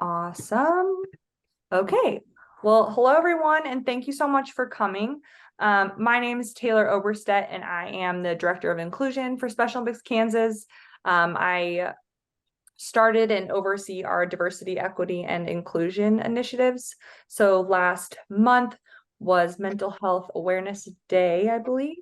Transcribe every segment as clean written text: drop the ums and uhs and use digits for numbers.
Awesome. Okay. Well, hello everyone, and thank you so much for coming. My name is Taylor Oberstedt, and I am the Director of Inclusion for Special Olympics Kansas. I started and oversee our diversity, equity, and inclusion initiatives. So last month was Mental Health Awareness Day, I believe.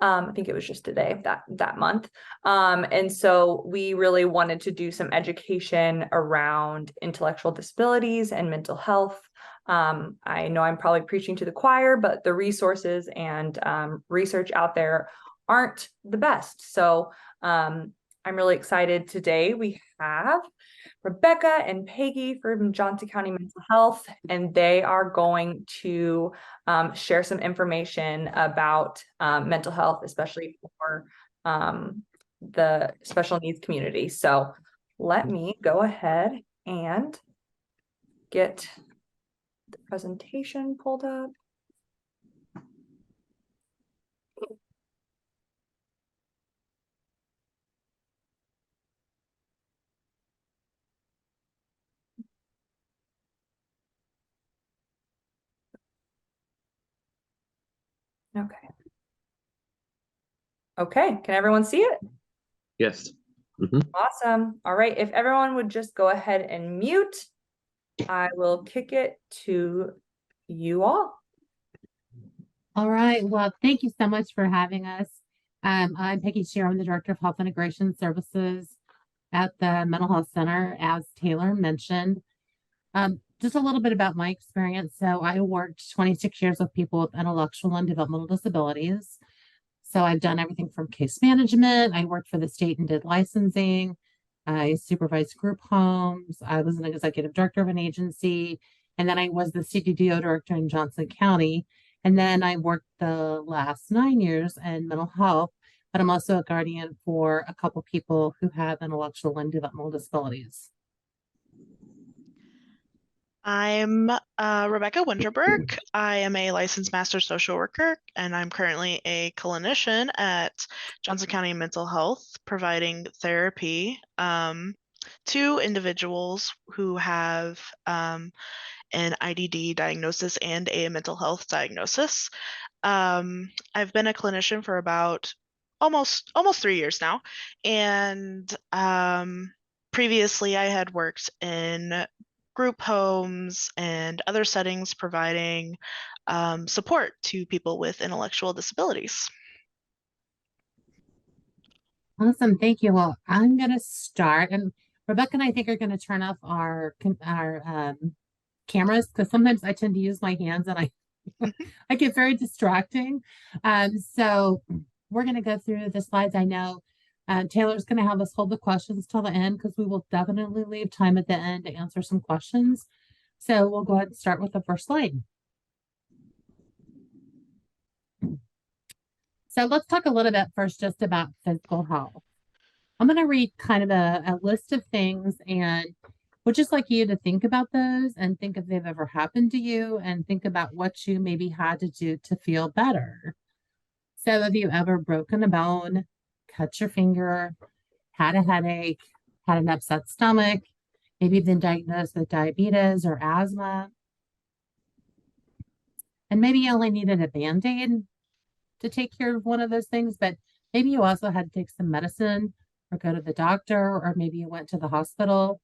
I think it was just today that month. And so we really wanted to do some education around intellectual disabilities and mental health. I know I'm probably preaching to the choir, but the resources and research out there aren't the best. So I'm really excited. Today we have Rebecca and Peggy from Johnson County Mental Health, and they are going to share some information about mental health, especially for the special needs community. So let me go ahead and get the presentation pulled up. Okay. Okay, can everyone see it? Yes. Awesome. All right, if everyone would just go ahead and mute, I will kick it to you all. All right. Well, thank you so much for having us. I'm Peggy Shear. I'm the Director of Health Integration Services at the Mental Health Center, as Taylor mentioned. Just a little bit about my experience. So I worked 26 years with people with intellectual and developmental disabilities. So I've done everything from case management. I worked for the state and did licensing. I supervised group homes. I was an executive director of an agency. And then I was the CDDO director in Johnson County. And then I worked the last 9 years in mental health, but I'm also a guardian for a couple people who have intellectual and developmental disabilities. I'm Rebecca Winterberg. I am a licensed master social worker, and I'm currently a clinician at Johnson County Mental Health, providing therapy to individuals who have an IDD diagnosis and a mental health diagnosis. I've been a clinician for about almost 3 years now, and previously I had worked in group homes and other settings providing support to people with intellectual disabilities. Awesome. Thank you. Well, I'm going to start, and Rebecca and I think are going to turn off our cameras, because sometimes I tend to use my hands and I get very distracting. So we're going to go through the slides. I know Taylor's going to have us hold the questions till the end, because we will definitely leave time at the end to answer some questions. So we'll go ahead and start with the first slide. So let's talk a little bit first just about physical health. I'm going to read kind of a list of things, and would just like you to think about those and think if they've ever happened to you, and think about what you maybe had to do to feel better. So have you ever broken a bone, cut your finger, had a headache, had an upset stomach, maybe been diagnosed with diabetes or asthma, and maybe you only needed a Band-Aid to take care of one of those things, but maybe you also had to take some medicine or go to the doctor, or maybe you went to the hospital.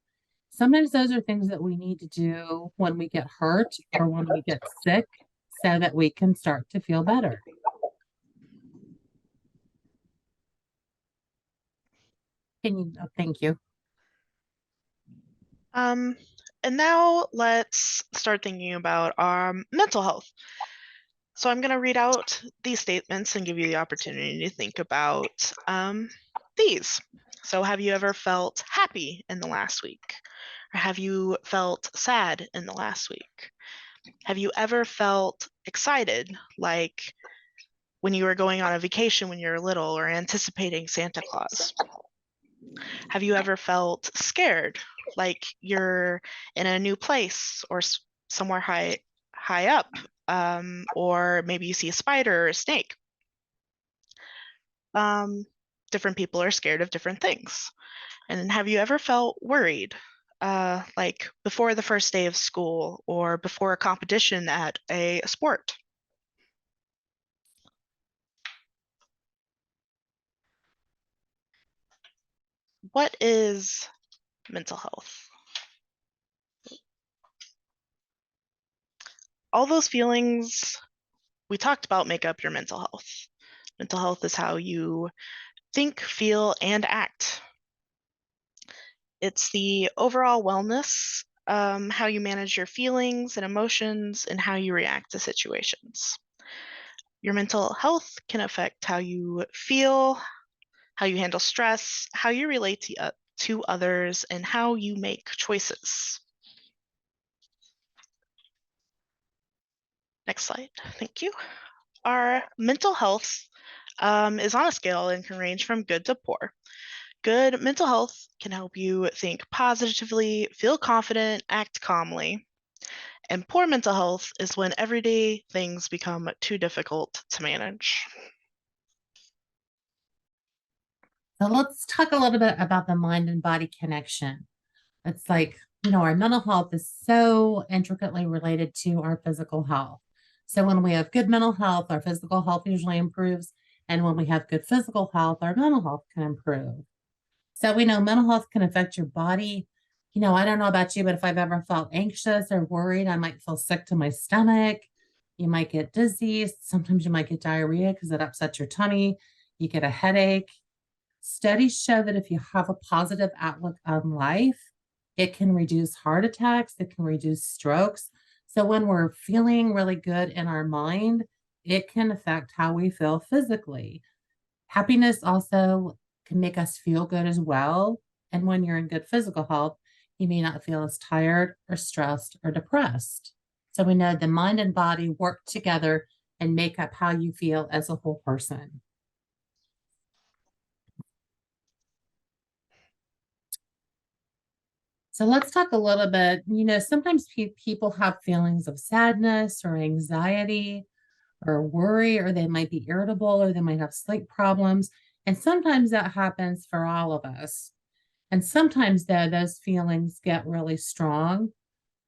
Sometimes those are things that we need to do when we get hurt or when we get sick, so that we can start to feel better. Thank you. And now let's start thinking about our mental health. So I'm going to read out these statements and give you the opportunity to think about these. So have you ever felt happy in the last week? Or have you felt sad in the last week? Have you ever felt excited, like when you were going on a vacation when you were little, or anticipating Santa Claus? Have you ever felt scared, like you're in a new place or somewhere high up, or maybe you see a spider or a snake? Different people are scared of different things. And then have you ever felt worried like before the first day of school or before a competition at a sport. What is mental health? All those feelings we talked about make up your mental health. Mental health is how you think, feel, and act. It's the overall wellness, how you manage your feelings and emotions, and how you react to situations. Your mental health can affect how you feel, how you handle stress, how you relate to others, and how you make choices. Next slide. Thank you. Our mental health is on a scale and can range from good to poor. Good mental health can help you think positively, feel confident, act calmly. And poor mental health is when everyday things become too difficult to manage. So let's talk a little bit about the mind and body connection. It's like, our mental health is so intricately related to our physical health. So when we have good mental health, our physical health usually improves. And when we have good physical health, our mental health can improve. So we know mental health can affect your body. I don't know about you, but if I've ever felt anxious or worried, I might feel sick to my stomach. You might get dizzy. Sometimes you might get diarrhea because it upsets your tummy. You get a headache. Studies show that if you have a positive outlook on life, it can reduce heart attacks, it can reduce strokes. So when we're feeling really good in our mind, it can affect how we feel physically. Happiness also can make us feel good as well. And when you're in good physical health, you may not feel as tired or stressed or depressed. So we know the mind and body work together and make up how you feel as a whole person. So let's talk a little bit. Sometimes people have feelings of sadness or anxiety or worry, or they might be irritable, or they might have sleep problems. And sometimes that happens for all of us. And sometimes, though, those feelings get really strong,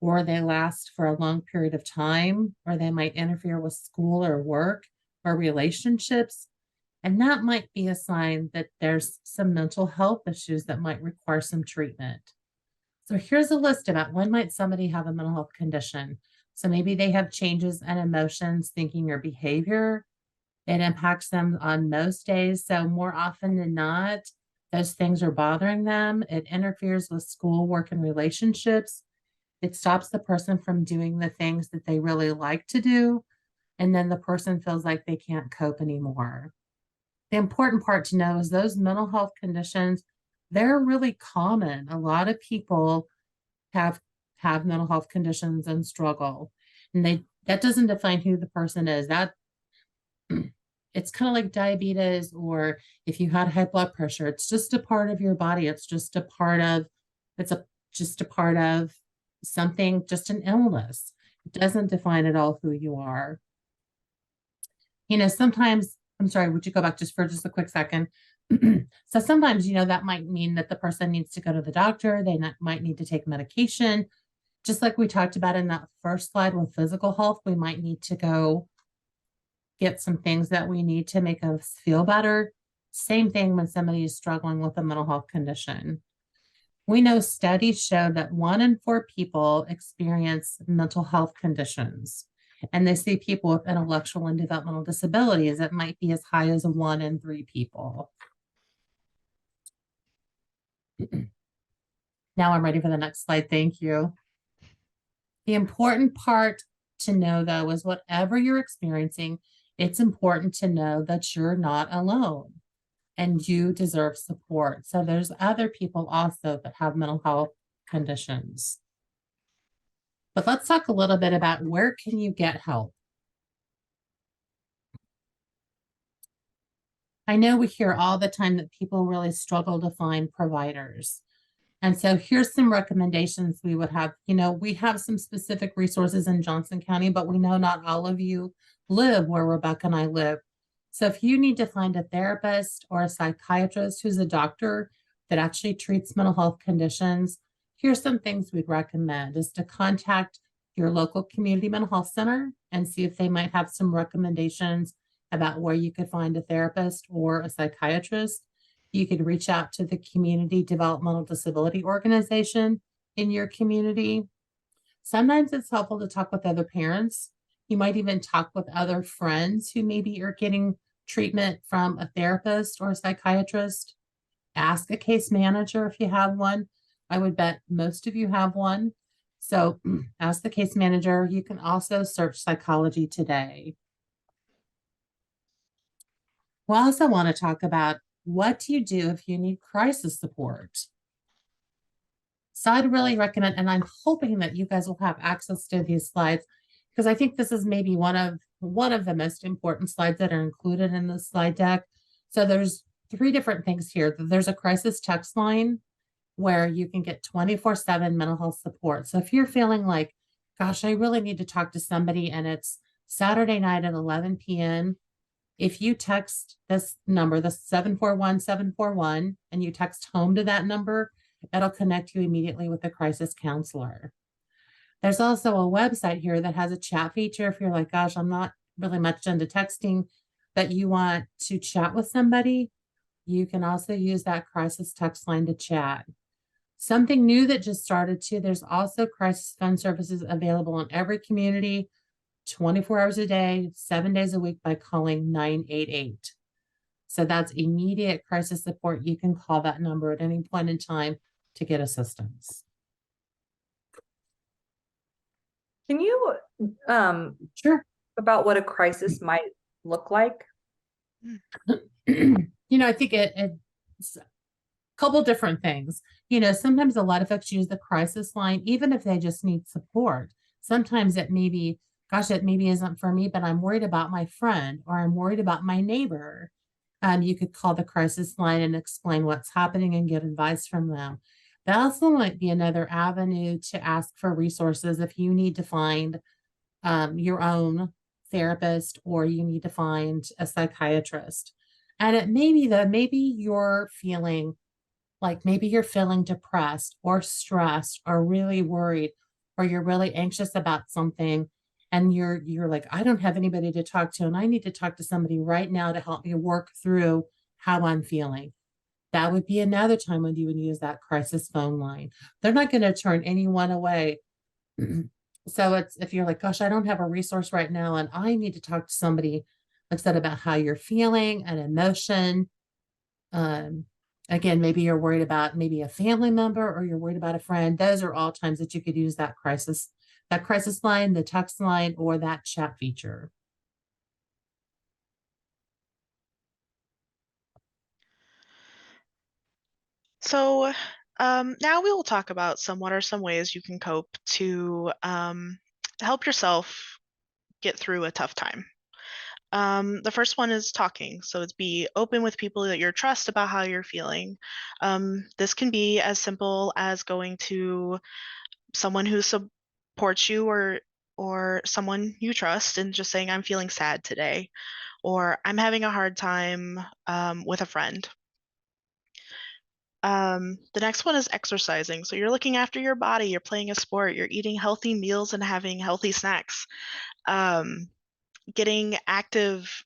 or they last for a long period of time, or they might interfere with school or work or relationships. And that might be a sign that there's some mental health issues that might require some treatment. So here's a list about when might somebody have a mental health condition. So maybe they have changes in emotions, thinking, or behavior. It impacts them on most days. So more often than not, those things are bothering them. It interferes with school, work, and relationships. It stops the person from doing the things that they really like to do. And then the person feels like they can't cope anymore. The important part to know is those mental health conditions, they're really common. A lot of people have mental health conditions and struggle. And that doesn't define who the person is. That it's kind of like diabetes, or if you had high blood pressure, it's just a part of your body. It's just a part of something, just an illness. It doesn't define at all who you are. Sometimes, I'm sorry, would you go back just for a quick second? So sometimes, that might mean that the person needs to go to the doctor. They might need to take medication. Just like we talked about in that first slide with physical health, we might need to go get some things that we need to make us feel better. Same thing when somebody is struggling with a mental health condition. We know studies show that 1 in 4 people experience mental health conditions. And they see people with intellectual and developmental disabilities. It might be as high as 1 in 3 people. Now I'm ready for the next slide. Thank you. The important part to know, though, is whatever you're experiencing, it's important to know that you're not alone and you deserve support. So there's other people also that have mental health conditions. But let's talk a little bit about where can you get help? I know we hear all the time that people really struggle to find providers. And so here's some recommendations we would have. We have some specific resources in Johnson County, but we know not all of you live where Rebecca and I live. So if you need to find a therapist or a psychiatrist who's a doctor that actually treats mental health conditions, here's some things we'd recommend is to contact your local community mental health center and see if they might have some recommendations about where you could find a therapist or a psychiatrist. You could reach out to the community developmental disability organization in your community. Sometimes it's helpful to talk with other parents. You might even talk with other friends who maybe are getting treatment from a therapist or a psychiatrist. Ask a case manager if you have one. I would bet most of you have one. So ask the case manager. You can also search Psychology Today. We also want to talk about what do you do if you need crisis support. So I'd really recommend, and I'm hoping that you guys will have access to these slides because I think this is maybe one of the most important slides that are included in the slide deck. So there's 3 different things here. There's a crisis text line where you can get 24/7 mental health support. So if you're feeling like, gosh, I really need to talk to somebody and it's Saturday night at 11 p.m., if you text this number, the 741-741, and you text home to that number, it'll connect you immediately with a crisis counselor. There's also a website here that has a chat feature. If you're like, gosh, I'm not really much into texting, but you want to chat with somebody, you can also use that crisis text line to chat. Something new that just started too, there's also crisis phone services available in every community, 24 hours a day, 7 days a week by calling 988. So that's immediate crisis support. You can call that number at any point in time to get assistance. Can you Sure. about what a crisis might look like? I think it's a couple different things. Sometimes a lot of folks use the crisis line, even if they just need support. Sometimes it may be, gosh, it maybe isn't for me, but I'm worried about my friend or I'm worried about my neighbor. You could call the crisis line and explain what's happening and get advice from them. That also might be another avenue to ask for resources if you need to find your own therapist or you need to find a psychiatrist. And it may be that maybe you're feeling depressed or stressed or really worried, or you're really anxious about something. And you're like, I don't have anybody to talk to, and I need to talk to somebody right now to help me work through how I'm feeling. That would be another time when you would use that crisis phone line. They're not going to turn anyone away. So it's, if you're like, gosh, I don't have a resource right now and I need to talk to somebody, like I said, about how you're feeling and emotion. Again, maybe you're worried about maybe a family member or you're worried about a friend. Those are all times that you could use that crisis line, the text line, or that chat feature. So now we will talk about what are some ways you can cope to help yourself get through a tough time. The first one is talking. So it's be open with people that you trust about how you're feeling. This can be as simple as going to someone who supports you or someone you trust and just saying, I'm feeling sad today, or I'm having a hard time with a friend. The next one is exercising. So you're looking after your body, you're playing a sport, you're eating healthy meals and having healthy snacks. Getting active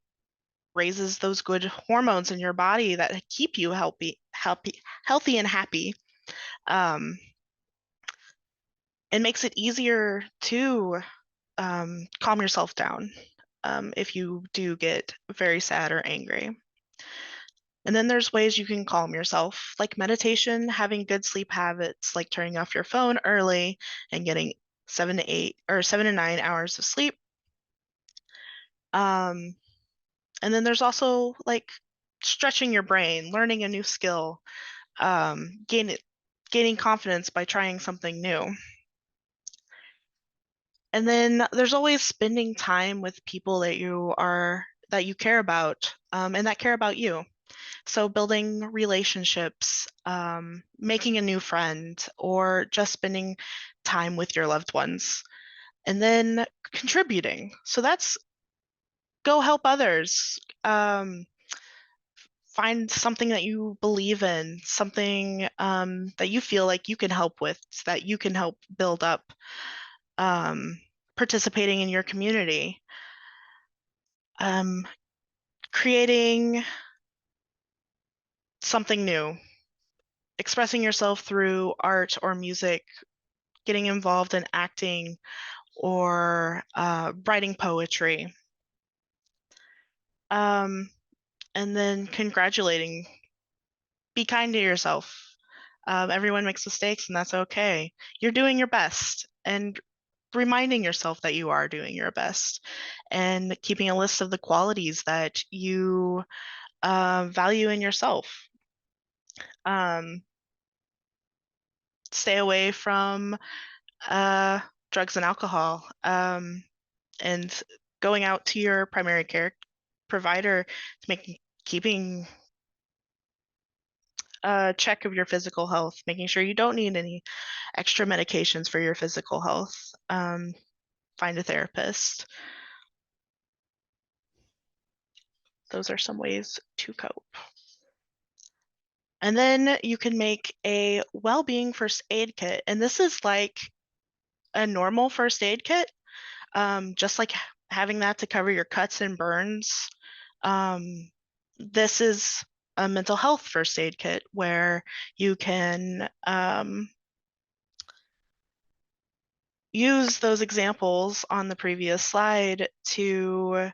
raises those good hormones in your body that keep you healthy and happy. It makes it easier to calm yourself down if you do get very sad or angry. And then there's ways you can calm yourself, like meditation, having good sleep habits, like turning off your phone early and getting 7 to 9 hours of sleep. And then there's also like stretching your brain, learning a new skill, gaining confidence by trying something new. And then there's always spending time with people that you care about and that care about you. So building relationships, making a new friend, or just spending time with your loved ones. And then contributing. So that's go help others. Find find something that you believe in, something that you feel like you can help with, that you can help build up, participating in your community, creating something new, expressing yourself through art or music, getting involved in acting or writing poetry. And then congratulating. Be kind to yourself. Everyone makes mistakes, and that's okay. You're doing your best, and reminding yourself that you are doing your best, and keeping a list of the qualities that you value in yourself. Stay away from drugs and alcohol, and going out to your primary care provider to keeping a check of your physical health, making sure you don't need any extra medications for your physical health. Find a therapist. Those are some ways to cope. And then you can make a well-being first aid kit. And this is like a normal first aid kit, just like having that to cover your cuts and burns. This is a mental health first aid kit where you can use those examples on the previous slide to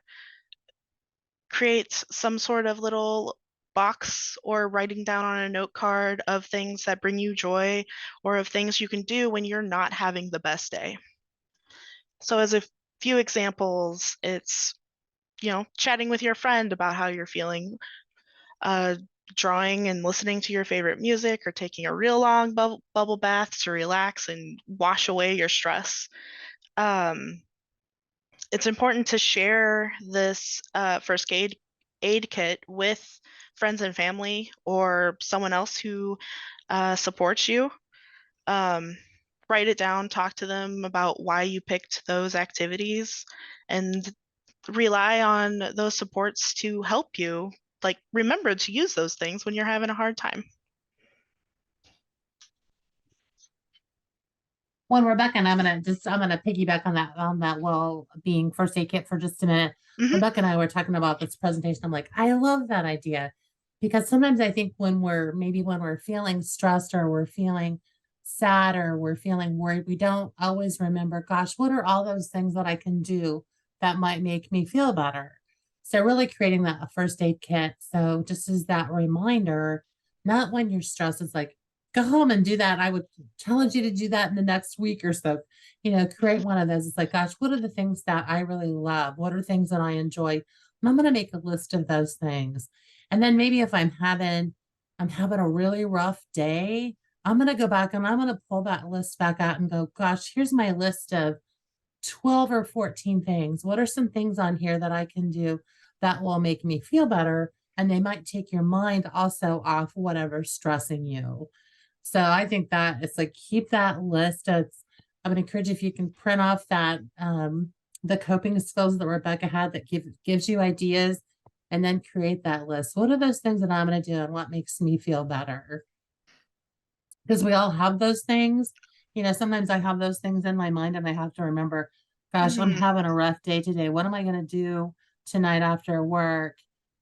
create some sort of little box or writing down on a note card of things that bring you joy or of things you can do when you're not having the best day. So as a few examples, it's, chatting with your friend about how you're feeling, drawing and listening to your favorite music, or taking a real long bubble bath to relax and wash away your stress. It's important to share this first aid kit with friends and family or someone else who supports you. Write it down, talk to them about why you picked those activities, and rely on those supports to help you. Like, remember to use those things when you're having a hard time. Well, Rebecca, and I'm gonna piggyback on that well-being first aid kit for just a minute. Mhm. Rebecca and I were talking about this presentation. I'm like, I love that idea because sometimes I think when we're feeling stressed or we're feeling sad or we're feeling worried, we don't always remember, gosh, what are all those things that I can do that might make me feel better? So really creating that first aid kit. So just as that reminder, not when you're stressed, it's like, go home and do that. I would challenge you to do that in the next week or so. Create one of those. It's like, gosh, what are the things that I really love? What are things that I enjoy? And I'm going to make a list of those things. And then maybe if I'm having a really rough day, I'm going to go back and I'm going to pull that list back out and go, gosh, here's my list of 12 or 14 things. What are some things on here that I can do that will make me feel better? And they might take your mind also off whatever's stressing you. So I think that it's like, keep that list. I would encourage you, if you can print off that, the coping skills that Rebecca had that gives you ideas, and then create that list. What are those things that I'm going to do and what makes me feel better? Because we all have those things. Sometimes I have those things in my mind and I have to remember, gosh, I'm having a rough day today. What am I going to do tonight after work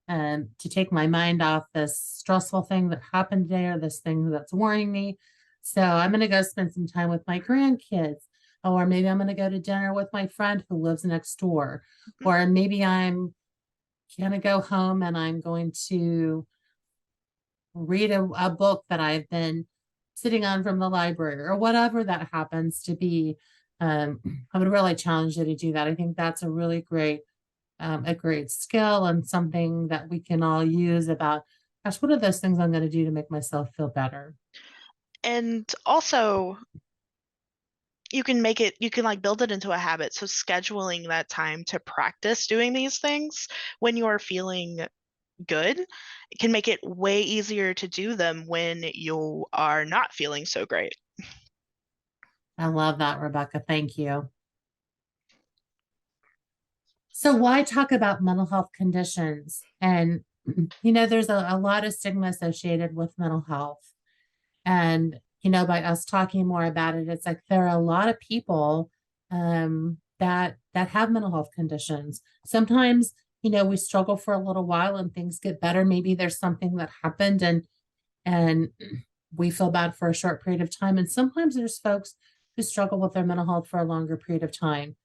to take my mind off this stressful thing that happened today or this thing that's worrying me? So I'm going to go spend some time with my grandkids, or maybe I'm going to go to dinner with my friend who lives next door, or maybe I'm going to go home and I'm going to read a book that I've been sitting on from the library, or whatever that happens to be. I would really challenge you to do that. I think that's a really a great skill and something that we can all use about, gosh, what are those things I'm going to do to make myself feel better? And also, you can like build it into a habit. So scheduling that time to practice doing these things when you're feeling good, it can make it way easier to do them when you are not feeling so great. I love that, Rebecca. Thank you. So why talk about mental health conditions? And there's a lot of stigma associated with mental health. And, by us talking more about it, it's like there are a lot of people that have mental health conditions. Sometimes, we struggle for a little while and things get better. Maybe there's something that happened and we feel bad for a short period of time. And sometimes there's folks who struggle with their mental health for a longer period of time.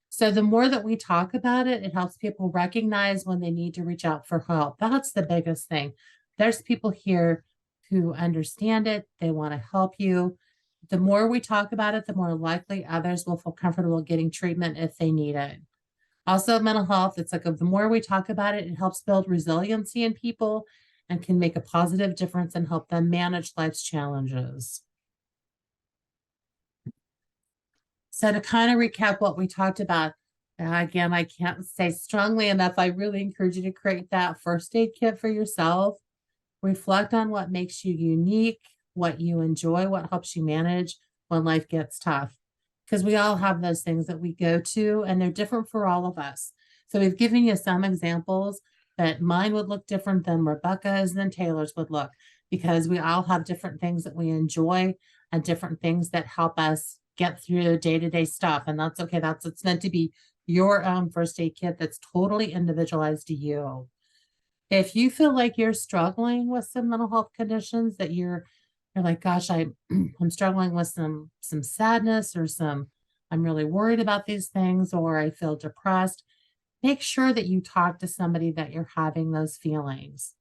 So the more that we talk about it, it helps people recognize when they need to reach out for help. That's the biggest thing. There's people here who understand it. They want to help you. The more we talk about it, the more likely others will feel comfortable getting treatment if they need it. Also, mental health, it's like the more we talk about it, it helps build resiliency in people and can make a positive difference and help them manage life's challenges. So to kind of recap what we talked about, again, I can't say strongly enough, I really encourage you to create that first aid kit for yourself. Reflect on what makes you unique, what you enjoy, what helps you manage when life gets tough. Because we all have those things that we go to, and they're different for all of us. So we've given you some examples, but mine would look different than Rebecca's, than Taylor's would look, because we all have different things that we enjoy and different things that help us get through day-to-day stuff. And that's okay. It's meant to be your own first aid kit that's totally individualized to you. If you feel like you're struggling with some mental health conditions that you're like, gosh, I'm struggling with some sadness or I'm really worried about these things, or I feel depressed, make sure that you talk to somebody that you're having those feelings.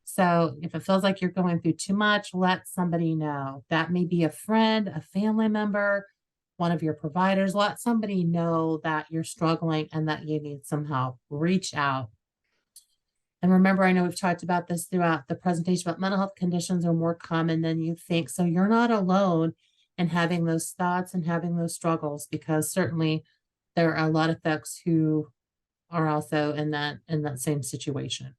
So if it feels like you're going through too much, let somebody know. That may be a friend, a family member, one of your providers. Let somebody know that you're struggling and that you need some help. Reach out. And remember, I know we've talked about this throughout the presentation, but mental health conditions are more common than you think. So you're not alone in having those thoughts and having those struggles, because certainly there are a lot of folks who are also in that same situation.